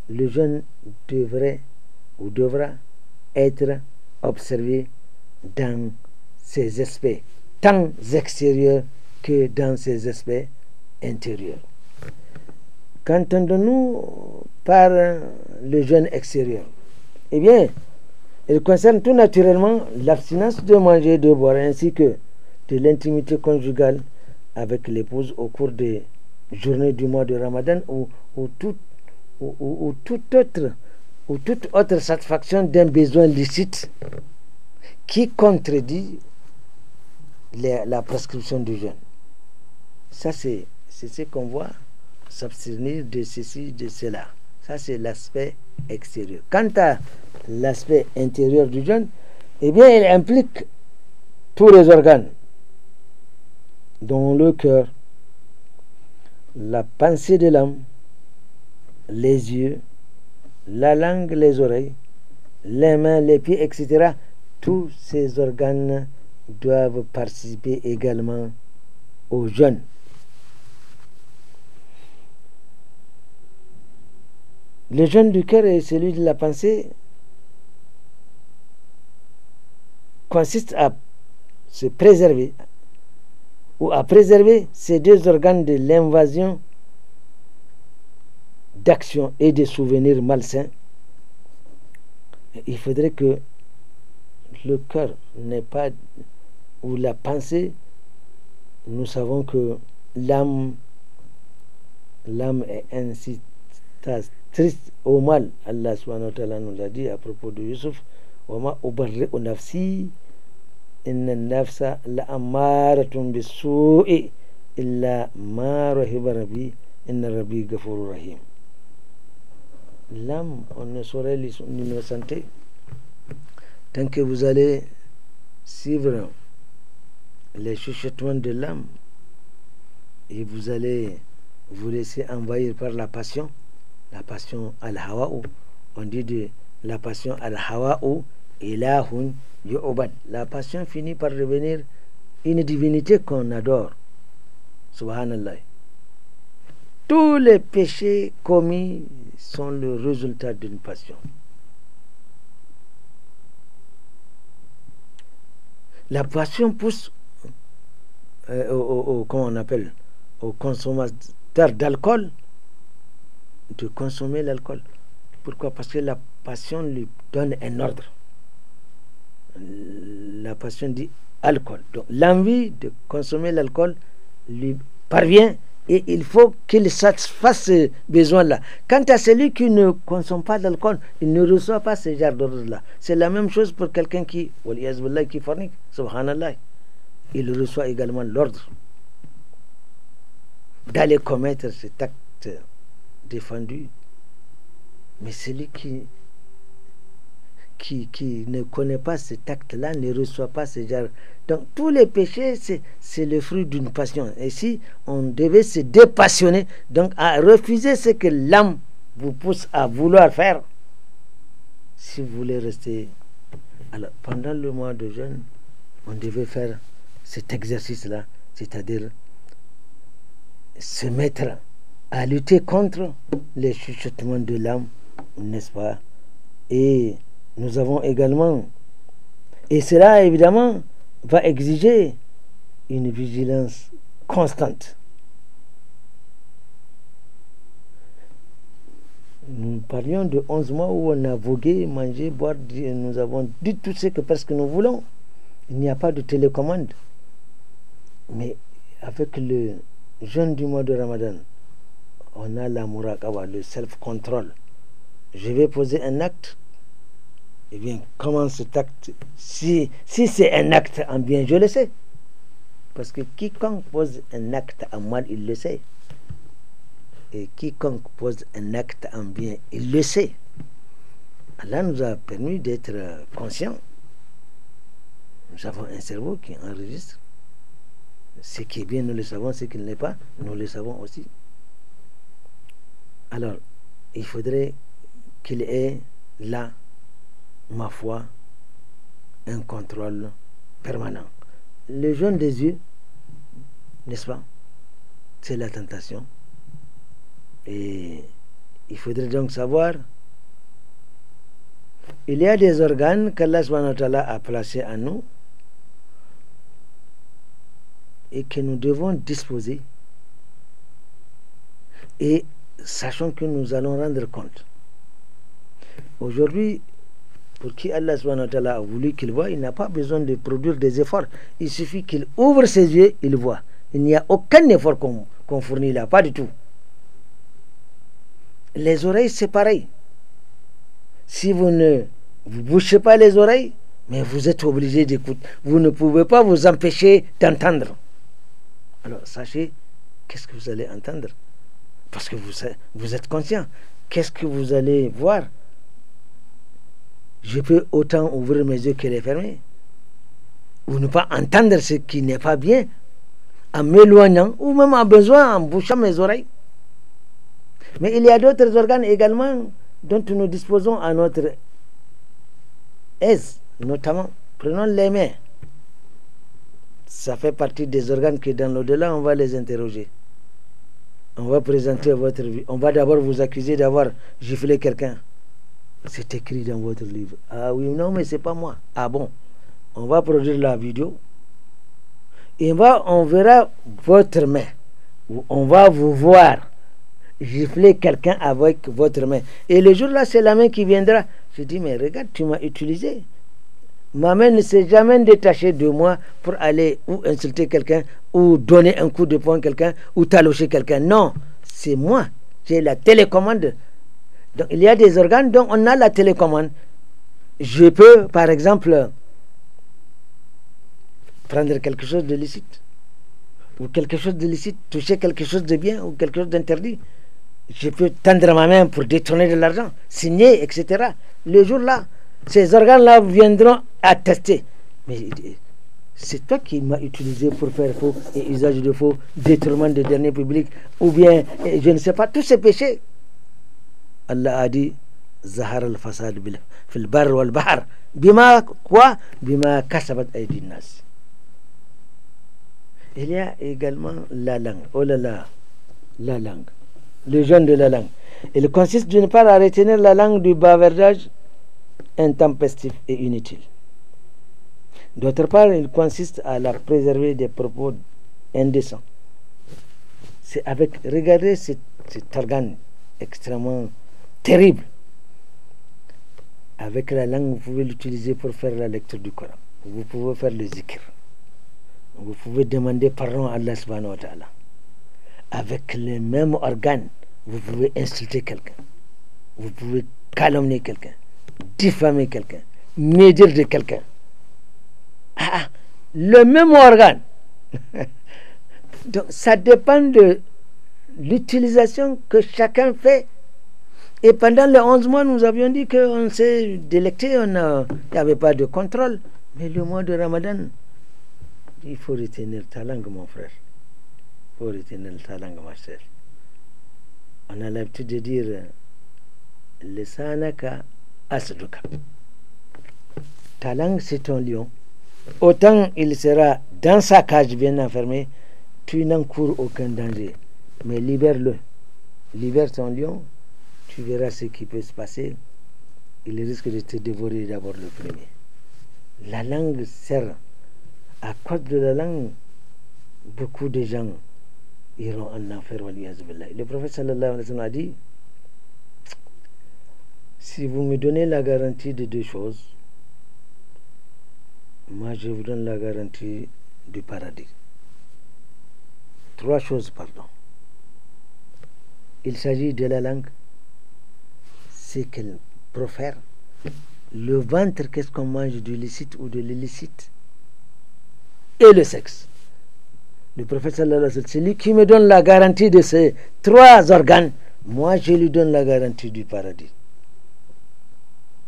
le jeûne devrait ou devra être observé dans ses aspects, tant extérieurs que dans ses aspects intérieur. Qu'entendons-nous par le jeûne extérieur? Eh bien, il concerne tout naturellement l'abstinence de manger et de boire ainsi que de l'intimité conjugale avec l'épouse au cours des journées du mois de Ramadan ou toute autre satisfaction d'un besoin licite qui contredit la prescription du jeûne. Ça, c'est ce qu'on voit, s'abstenir de ceci, de cela. Ça, c'est l'aspect extérieur. Quant à l'aspect intérieur du jeûne, eh bien, il implique tous les organes, dont le cœur, la pensée de l'âme, les yeux, la langue, les oreilles, les mains, les pieds, etc. Tous ces organes doivent participer également au jeûne. Le jeûne du cœur et celui de la pensée consiste à se préserver ou à préserver ces deux organes de l'invasion d'action et de souvenirs malsains. Il faudrait que le cœur n'ait pas, ou la pensée, nous savons que l'âme est incitatrice au mal. Allah subhanahu wa ta'ala nous a dit à propos de Yusuf, وَمَا أُبَرِّئُ نَفْسِي إِنَّ النَّفْسَ لَأَمَّارَةٌ بِالسُّوءِ إِلَّا مَا رَحِمَ رَبِّي Inna Rabbi Ghafurur Rahim. L'âme, on ne saurait l'innocenter tant que vous allez suivre les chuchotements de l'âme et vous allez vous laisser envahir par la passion al-hawa'u. On dit de la passion al-hawa'u ilahun yu'bad. La passion finit par devenir une divinité qu'on adore. Subhanallah. Tous les péchés commis sont le résultat d'une passion. La passion pousse comment on appelle, au consommateur d'alcool de consommer l'alcool. Pourquoi? Parce que la passion lui donne un ordre. La passion dit alcool. Donc l'envie de consommer l'alcool lui parvient et il faut qu'il satisfasse ce besoin-là. Quant à celui qui ne consomme pas d'alcool, il ne reçoit pas ce genre d'ordre-là. C'est la même chose pour quelqu'un qui fornique. Subhanallah. Il reçoit également l'ordre d'aller commettre cet acte défendu. Mais celui qui ne connaît pas cet acte-là ne reçoit pas ce genre. Donc tous les péchés, c'est le fruit d'une passion. Et si on devait se dépassionner, donc à refuser ce que l'âme vous pousse à vouloir faire, si vous voulez rester... Alors, pendant le mois de jeûne, on devait faire cet exercice-là, c'est-à-dire se mettre à lutter contre les chuchotements de l'âme, n'est-ce pas? Et nous avons également, et cela évidemment va exiger une vigilance constante. Nous parlions de 11 mois où on a vogué, mangé, boire, nous avons dit tout ce que presque nous voulons. Il n'y a pas de télécommande. Mais avec le jeûne du mois de Ramadan, on a la muraqaba, le self-control. Je vais poser un acte. Eh bien, comment cet acte, si c'est un acte en bien, je le sais. Parce que quiconque pose un acte en mal, il le sait. Et quiconque pose un acte en bien, il le sait. Allah nous a permis d'être conscients. Nous avons un cerveau qui enregistre. Ce qui est bien, nous le savons. Ce qui ne l'est pas, nous le savons aussi. Alors, il faudrait qu'il y ait là, ma foi, un contrôle permanent. Le jeûne des yeux, n'est-ce pas? C'est la tentation. Et il faudrait donc savoir, il y a des organes qu'Allah subhanahu wa ta'ala a placés en nous et que nous devons disposer, et sachons que nous allons rendre compte. Aujourd'hui, pour qui Allah subhanahu wa ta'ala a voulu qu'il voie, il n'a pas besoin de produire des efforts. Il suffit qu'il ouvre ses yeux, il voit. Il n'y a aucun effort qu'on fournit là, pas du tout. Les oreilles, c'est pareil. Si vous ne vous bouchez pas les oreilles, mais vous êtes obligé d'écouter. Vous ne pouvez pas vous empêcher d'entendre. Alors, sachez, qu'est-ce que vous allez entendre? Parce que vous êtes conscient. Qu'est-ce que vous allez voir? Je peux autant ouvrir mes yeux que les fermer. Ou ne pas entendre ce qui n'est pas bien, en m'éloignant, ou même en besoin, en bouchant mes oreilles. Mais il y a d'autres organes également dont nous disposons à notre aise, notamment, prenons les mains. Ça fait partie des organes que dans l'au-delà, on va les interroger. On va présenter votre vie. On va d'abord vous accuser d'avoir giflé quelqu'un. C'est écrit dans votre livre. Ah oui, non, mais c'est pas moi. Ah bon? On va produire la vidéo. Et on verra votre main. On va vous voir gifler quelqu'un avec votre main. Et le jour-là, c'est la main qui viendra. Je dis, mais regarde, tu m'as utilisé. Ma main ne s'est jamais détachée de moi pour aller ou insulter quelqu'un, ou donner un coup de poing à quelqu'un, ou talocher quelqu'un. Non, c'est moi. J'ai la télécommande. Donc, il y a des organes dont on a la télécommande. Je peux, par exemple, prendre quelque chose de licite. ou quelque chose d'illicite, toucher quelque chose de bien ou quelque chose d'interdit. Je peux tendre ma main pour détourner de l'argent, signer, etc. Le jour-là, ces organes-là viendront attester. Mais c'est toi qui m'as utilisé pour faire faux et usage de faux, détournement de deniers publics, ou bien, je ne sais pas, tous ces péchés. Allah a dit, Zahar al-Fasad fil bar wal bahar. Bima quoi? Bima kasabat aydin nas. Il y a également la langue. Oh là là, la langue. Le jeûne de la langue. Il consiste d'une part à retenir la langue du bavardage intempestif et inutile. D'autre part, il consiste à la préserver des propos indécents. C'est avec, regardez cet organe extrêmement terrible. Avec la langue, vous pouvez l'utiliser pour faire la lecture du Coran. Vous pouvez faire le zikr. Vous pouvez demander pardon à Allah subhanahu wa ta'ala. Avec le même organe, vous pouvez insulter quelqu'un. Vous pouvez calomnier quelqu'un, diffamer quelqu'un, médire de quelqu'un. Le même organe. Donc, ça dépend de l'utilisation que chacun fait. Et pendant les 11 mois, nous avions dit qu'on s'est délecté, il n'y avait pas de contrôle. Mais le mois de Ramadan, il faut retenir ta langue, mon frère. Il faut retenir ta langue, ma chère. On a l'habitude de dire Lisanaka asduka. Ta langue, c'est ton lion. Autant il sera dans sa cage bien enfermé, tu n'encours aucun danger. Mais libère-le. Libère ton lion, tu verras ce qui peut se passer. Il risque de te dévorer d'abord le premier. La langue sert. À cause de la langue, beaucoup de gens iront en enfer. Le prophète sallallahu alayhi wa sallam a dit, si vous me donnez la garantie de 2 choses, moi je vous donne la garantie du paradis. 3 choses, pardon. Il s'agit de la langue, c'est qu'elle profère. Le ventre, qu'est-ce qu'on mange, du licite ou de l'illicite? Et le sexe. Le prophète sallallahu alayhi wa sallam, celui qui me donne la garantie de ces 3 organes, moi je lui donne la garantie du paradis.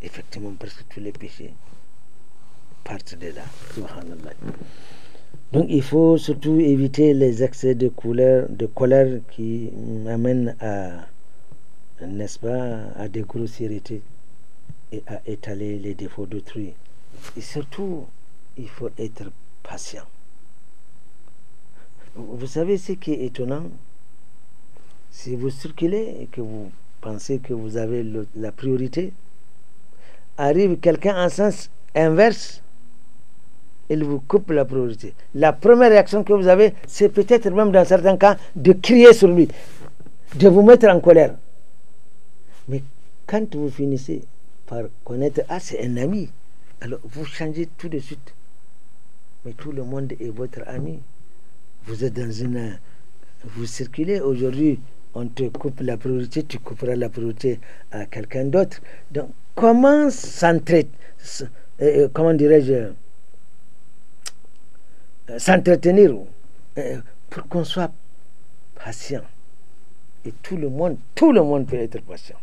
Effectivement, presque tous les péchés partent de là. Subhanallah. Donc il faut surtout éviter les excès de colère qui amènent à, n'est-ce pas, à des grossièretés et à étaler les défauts d'autrui. Et surtout, il faut être patient. Vous savez ce qui est étonnant? Si vous circulez et que vous pensez que vous avez la priorité, arrive quelqu'un en sens inverse, il vous coupe la priorité. La première réaction que vous avez, c'est peut-être même dans certains cas de crier sur lui, de vous mettre en colère. Mais quand vous finissez par connaître, c'est un ami, alors vous changez tout de suite. Mais tout le monde est votre ami. Vous êtes dans une... Vous circulez, aujourd'hui, on te coupe la priorité, tu couperas la priorité à quelqu'un d'autre. Donc, comment comment dirais-je, s'entretenir pour qu'on soit patient. Et tout le monde peut être patient.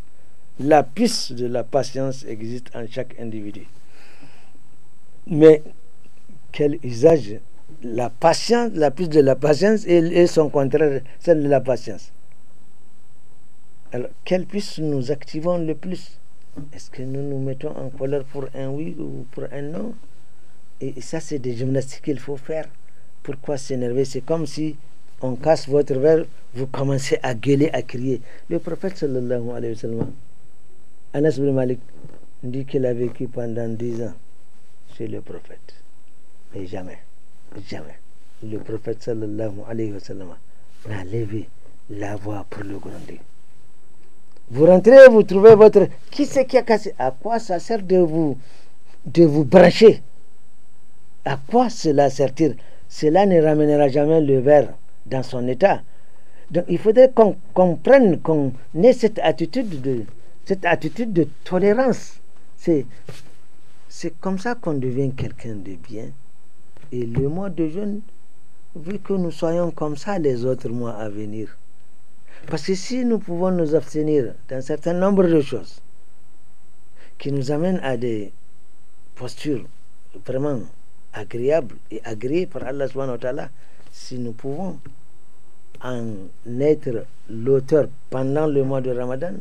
La puce de la patience existe en chaque individu. Mais quel usage? La patience, la puce de la patience et son contraire, celle de la patience. Alors, quelle puce nous activons le plus? Est-ce que nous nous mettons en colère pour un oui ou pour un non? Et ça, c'est des gymnastiques qu'il faut faire. Pourquoi s'énerver? C'est comme si on casse votre verre, vous commencez à gueuler, à crier. Le prophète sallallahu alayhi wa sallam, Anas ibn Malik, dit qu'il a vécu pendant 10 ans chez le prophète. Mais jamais, le prophète sallallahu alayhi wa sallam n'a levé la voix pour le gronder. Vous rentrez, vous trouvez votre... Qui c'est qui a cassé? À quoi ça sert de vous brancher? À quoi cela sert-il? Cela ne ramènera jamais le verre dans son état. Donc il faudrait qu'on comprenne, qu'on ait cette attitude de tolérance. C'est comme ça qu'on devient quelqu'un de bien. Et le mois de jeûne vu que nous soyons comme ça les autres mois à venir. Parce que si nous pouvons nous abstenir d'un certain nombre de choses qui nous amènent à des postures vraiment agréables et agréées par Allah subhanahu wa ta'ala, si nous pouvons en être l'auteur pendant le mois de Ramadan,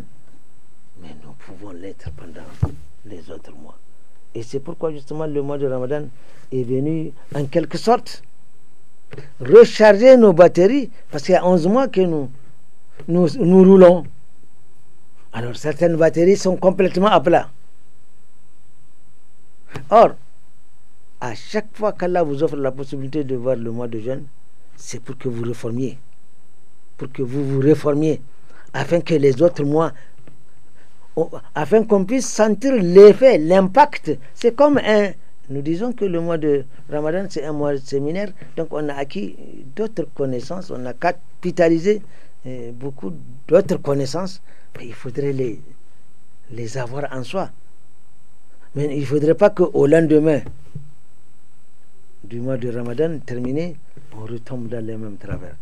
mais nous pouvons l'être pendant les autres mois. Et c'est pourquoi justement le mois de Ramadan est venu en quelque sorte recharger nos batteries, parce qu'il y a 11 mois que nous roulons. Alors certaines batteries sont complètement à plat. Or, à chaque fois qu'Allah vous offre la possibilité de voir le mois de jeûne, c'est pour que vous réformiez, pour que vous vous réformiez, afin que les autres mois, afin qu'on puisse sentir l'effet, l'impact. C'est comme nous disons que le mois de Ramadan c'est un mois de séminaire, donc on a acquis d'autres connaissances, on a capitalisé beaucoup d'autres connaissances, mais il faudrait les avoir en soi. Mais il ne faudrait pas qu'au lendemain du mois de Ramadan terminé, on retombe dans les mêmes travers.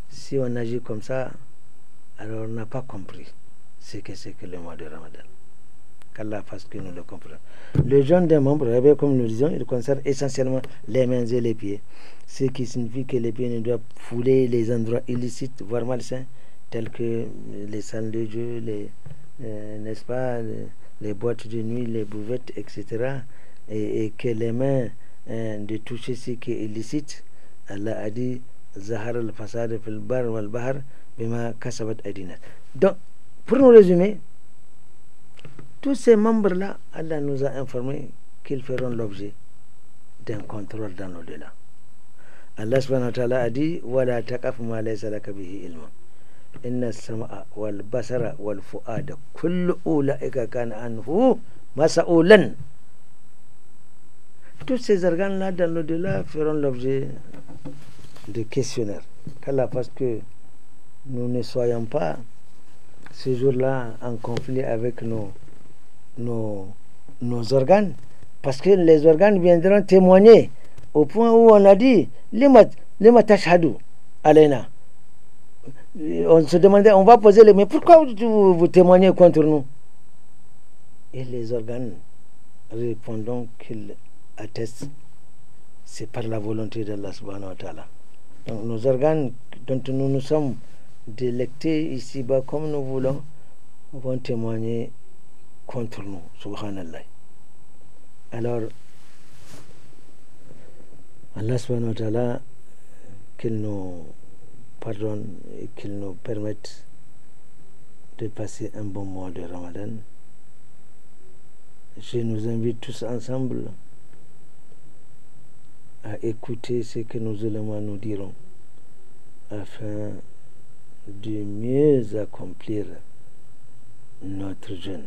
Si on agit comme ça, alors on n'a pas compris ce que c'est que le mois de Ramadan. Qu'Allah fasse que nous le comprenions. Le jeûne des membres, comme nous disons, il concerne essentiellement les mains et les pieds, ce qui signifie que les pieds ne doivent fouler les endroits illicites, voire malsains, tels que les salles de jeu, n'est-ce pas, les boîtes de nuit, les bouvettes, etc. Et que les mains de toucher ce qui est illicite. Allah a dit Zahar al-Fasad fil bar wal bahar bima kasabat aydina. Donc, pour nous résumer, tous ces membres-là, Allah nous a informé qu'ils feront l'objet d'un contrôle dans l'au-delà. Allah subhanahu wa ta'ala a dit Wala taqaf ma laysa laka bihi ilmun. Inna as-sam'a wal basara wal fu'ada kullu ulaika kana anhu mas'ulan. Tous ces organes-là dans l'au-delà feront l'objet de questionnaires. Qu'Allah fasse que nous ne soyons pas ce jour-là en conflit avec nos organes, parce que les organes viendront témoigner au point où on a dit lima tashhadu alayna. On se demandait, on va poser mais pourquoi vous témoignez contre nous? Et les organes répondent qu'ils attestent, c'est par la volonté d'Allah subhanahu wa ta'ala. Donc nos organes dont nous nous sommes délectés ici-bas comme nous voulons vont témoigner contre nous, subhanallah. Alors Allah subhanahu wa ta'ala qu'il nous pardonne et qu'il nous permette de passer un bon mois de Ramadan. Je nous invite tous ensemble à écouter ce que nos éléments nous diront afin de mieux accomplir notre jeûne.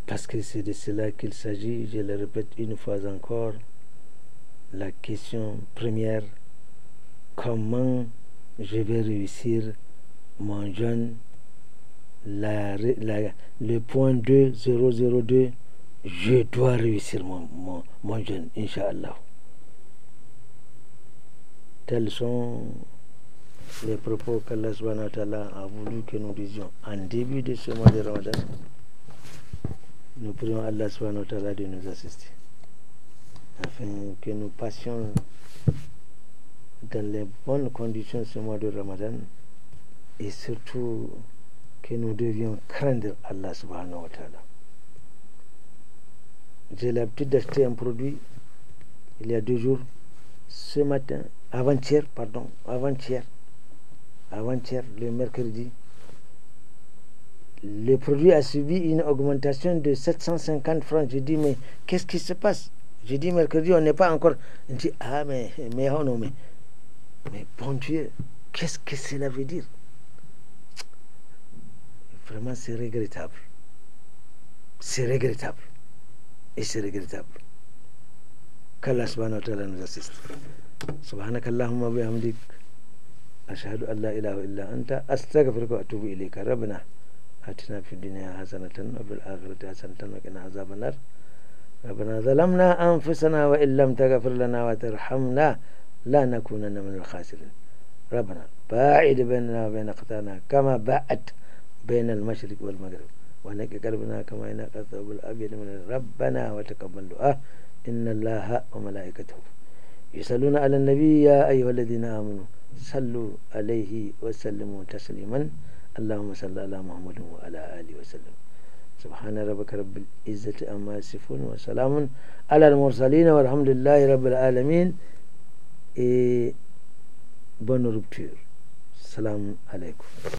Parce que c'est de cela qu'il s'agit, je le répète une fois encore, la question première, comment je vais réussir mon jeûne, le point 2002, je dois réussir mon jeûne, Inch'Allah. Tels sont les propos qu'Allah subhanahu wa ta'ala a voulu que nous disions en début de ce mois de Ramadan. Nous prions Allah subhanahu wa ta'ala de nous assister afin que nous passions dans les bonnes conditions ce mois de Ramadan et surtout que nous devions craindre Allah subhanahu wa ta'ala. J'ai l'habitude d'acheter un produit il y a 2 jours, ce matin, avant-hier, le mercredi, le produit a subi une augmentation de 750 francs. Je dis, mais qu'est-ce qui se passe? Je dis, mercredi, on n'est pas encore. Il dit, ah, mais bon Dieu, qu'est-ce que cela veut dire? Vraiment, c'est regrettable. C'est regrettable. Et c'est regrettable. Qu'Allah subhanahu wa ta'ala nous assiste. Subhanaka Allahumma bihamdik. Ashhadu an la ilaha illa anta astaghfiruka wa atubu ilayka. Rabbana atina fid dunya hasanatan wa fil akhirati hasanatan wa qina azaban nar. Rabbana zalamna anfusana wa illam taghfir lana wa tarhamna لا نكونن من الخاسرين ربنا باعد بيننا وبين خطانا كما باعدت بين المشرق والمغرب ونقي قلبنا كما ينقى الثوب الأبيض من ربنا وتقبل دعاء إن الله وملائكته يصلون على النبي يا أيها الذين آمنوا صلوا عليه وسلموا تسليما اللهم صل على محمد وعلى آله وسلم سبحان ربك رب العزة عما يصفون وسلام على المرسلين والحمد لله رب العالمين. Et bonne rupture. Salam alaikum.